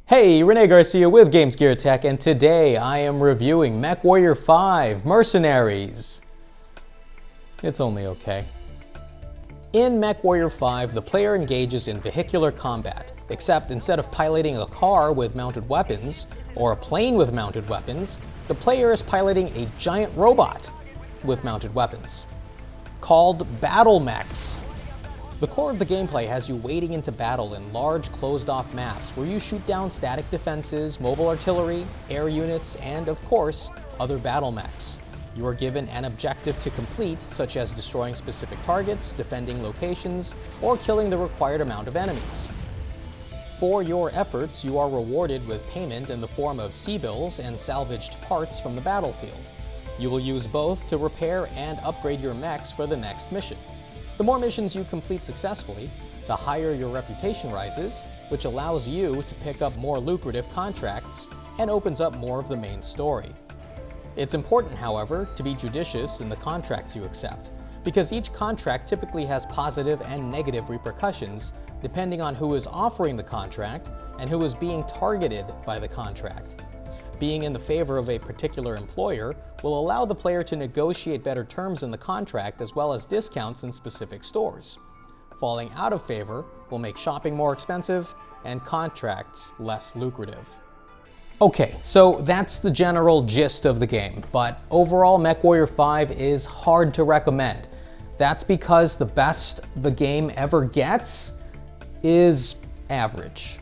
Hey, Rene Garcia with Games Gear Tech, and today I am reviewing MechWarrior 5 Mercenaries. It's only okay. In MechWarrior 5, the player engages in vehicular combat, except instead of piloting a car with mounted weapons, or a plane with mounted weapons, the player is piloting a giant robot with mounted weapons, called Battle Mechs. The core of the gameplay has you wading into battle in large closed-off maps where you shoot down static defenses, mobile artillery, air units, and of course, other battle mechs. You are given an objective to complete, such as destroying specific targets, defending locations, or killing the required amount of enemies. For your efforts, you are rewarded with payment in the form of C-bills and salvaged parts from the battlefield. You will use both to repair and upgrade your mechs for the next mission. The more missions you complete successfully, the higher your reputation rises, which allows you to pick up more lucrative contracts and opens up more of the main story. It's important, however, to be judicious in the contracts you accept, because each contract typically has positive and negative repercussions depending on who is offering the contract and who is being targeted by the contract. Being in the favor of a particular employer will allow the player to negotiate better terms in the contract as well as discounts in specific stores. Falling out of favor will make shopping more expensive and contracts less lucrative. Okay, so that's the general gist of the game, but overall MechWarrior 5 is hard to recommend. That's because the best the game ever gets is average.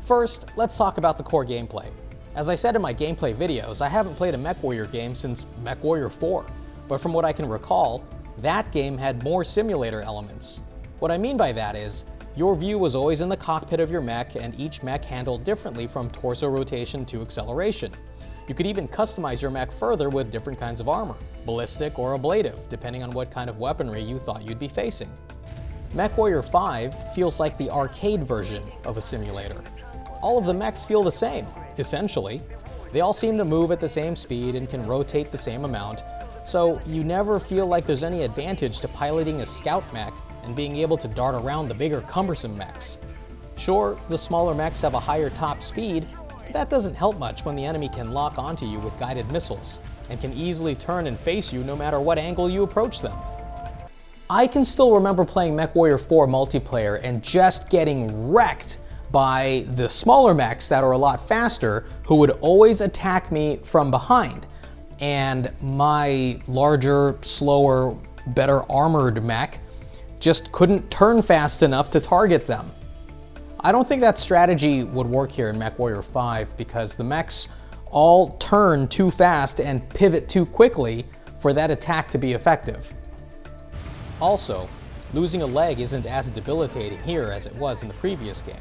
First, let's talk about the core gameplay. As I said in my gameplay videos, I haven't played a MechWarrior game since MechWarrior 4, but from what I can recall, that game had more simulator elements. What I mean by that is, your view was always in the cockpit of your mech, and each mech handled differently from torso rotation to acceleration. You could even customize your mech further with different kinds of armor, ballistic or ablative, depending on what kind of weaponry you thought you'd be facing. MechWarrior 5 feels like the arcade version of a simulator. All of the mechs feel the same, essentially. They all seem to move at the same speed and can rotate the same amount, so you never feel like there's any advantage to piloting a scout mech and being able to dart around the bigger cumbersome mechs. Sure, the smaller mechs have a higher top speed, but that doesn't help much when the enemy can lock onto you with guided missiles and can easily turn and face you no matter what angle you approach them. I can still remember playing MechWarrior 4 multiplayer and just getting wrecked by the smaller mechs that are a lot faster, who would always attack me from behind. And my larger, slower, better armored mech just couldn't turn fast enough to target them. I don't think that strategy would work here in MechWarrior 5 because the mechs all turn too fast and pivot too quickly for that attack to be effective. Also, losing a leg isn't as debilitating here as it was in the previous game.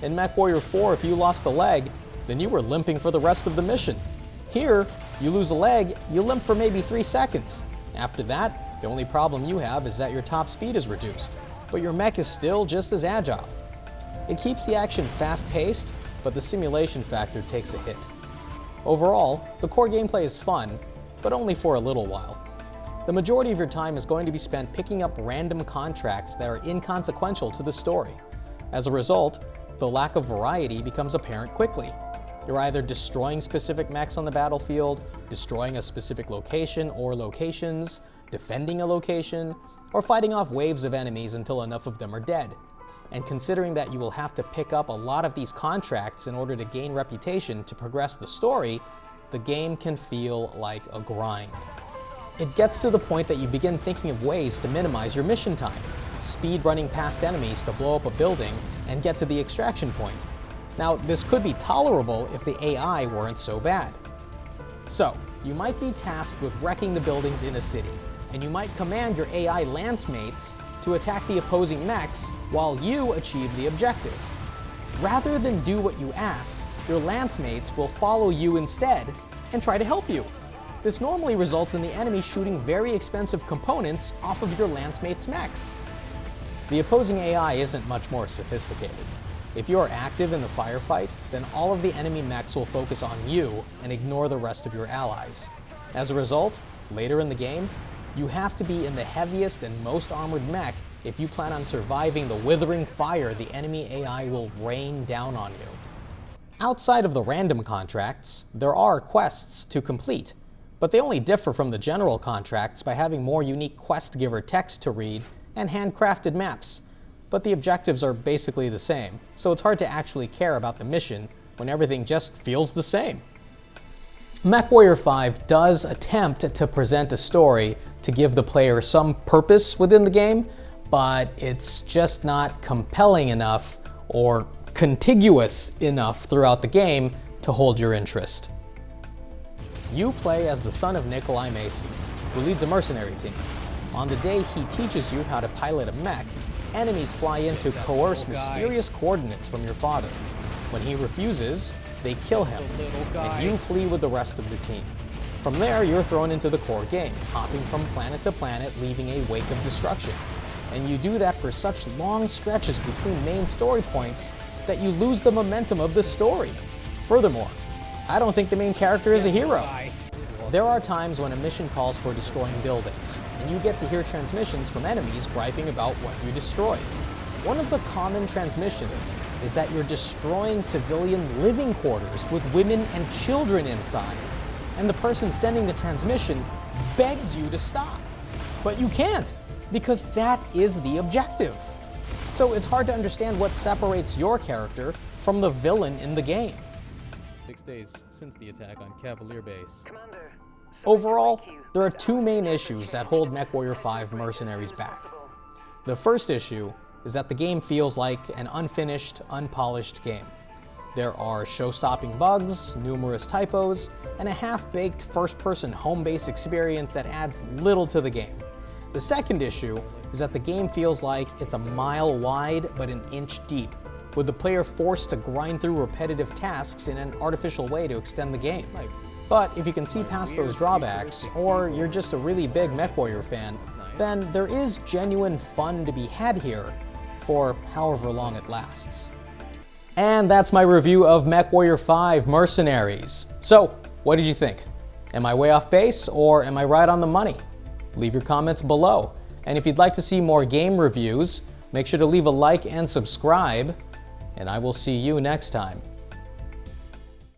In MechWarrior 4, if you lost a leg, then you were limping for the rest of the mission. Here, you lose a leg, you limp for maybe 3 seconds. After that, the only problem you have is that your top speed is reduced, but your mech is still just as agile. It keeps the action fast-paced, but the simulation factor takes a hit. Overall, the core gameplay is fun, but only for a little while. The majority of your time is going to be spent picking up random contracts that are inconsequential to the story. As a result, the lack of variety becomes apparent quickly. You're either destroying specific mechs on the battlefield, destroying a specific location or locations, defending a location, or fighting off waves of enemies until enough of them are dead. And considering that you will have to pick up a lot of these contracts in order to gain reputation to progress the story, the game can feel like a grind. It gets to the point that you begin thinking of ways to minimize your mission time, speed running past enemies to blow up a building and get to the extraction point. Now, this could be tolerable if the AI weren't so bad. So, you might be tasked with wrecking the buildings in a city, and you might command your AI lance mates to attack the opposing mechs while you achieve the objective. Rather than do what you ask, your lance mates will follow you instead and try to help you. This normally results in the enemy shooting very expensive components off of your lance mates' mechs. The opposing AI isn't much more sophisticated. If you are active in the firefight, then all of the enemy mechs will focus on you and ignore the rest of your allies. As a result, later in the game, you have to be in the heaviest and most armored mech if you plan on surviving the withering fire the enemy AI will rain down on you. Outside of the random contracts, there are quests to complete, but they only differ from the general contracts by having more unique quest giver text to read and handcrafted maps. But the objectives are basically the same, so it's hard to actually care about the mission when everything just feels the same. MechWarrior 5 does attempt to present a story to give the player some purpose within the game, but it's just not compelling enough or contiguous enough throughout the game to hold your interest. You play as the son of Nikolai Mason, who leads a mercenary team. On the day he teaches you how to pilot a mech, enemies fly in to coerce mysterious coordinates from your father. When he refuses, they kill him, and you flee with the rest of the team. From there, you're thrown into the core game, hopping from planet to planet, leaving a wake of destruction. And you do that for such long stretches between main story points that you lose the momentum of the story. Furthermore, I don't think the main character is a hero. There are times when a mission calls for destroying buildings, and you get to hear transmissions from enemies griping about what you destroyed. One of the common transmissions is that you're destroying civilian living quarters with women and children inside, and the person sending the transmission begs you to stop. But you can't, because that is the objective. So it's hard to understand what separates your character from the villain in the game. 6 days since the attack on Cavalier Base. Overall, there are two main issues that hold MechWarrior 5 Mercenaries back. The first issue is that the game feels like an unfinished, unpolished game. There are show-stopping bugs, numerous typos, and a half-baked first-person home-base experience that adds little to the game. The second issue is that the game feels like it's a mile wide but an inch deep, with the player forced to grind through repetitive tasks in an artificial way to extend the game. But if you can see past those drawbacks, or you're just a really big MechWarrior fan, then there is genuine fun to be had here for however long it lasts. And that's my review of MechWarrior 5 Mercenaries. So, what did you think? Am I way off base, or am I right on the money? Leave your comments below. And if you'd like to see more game reviews, make sure to leave a like and subscribe, and I will see you next time.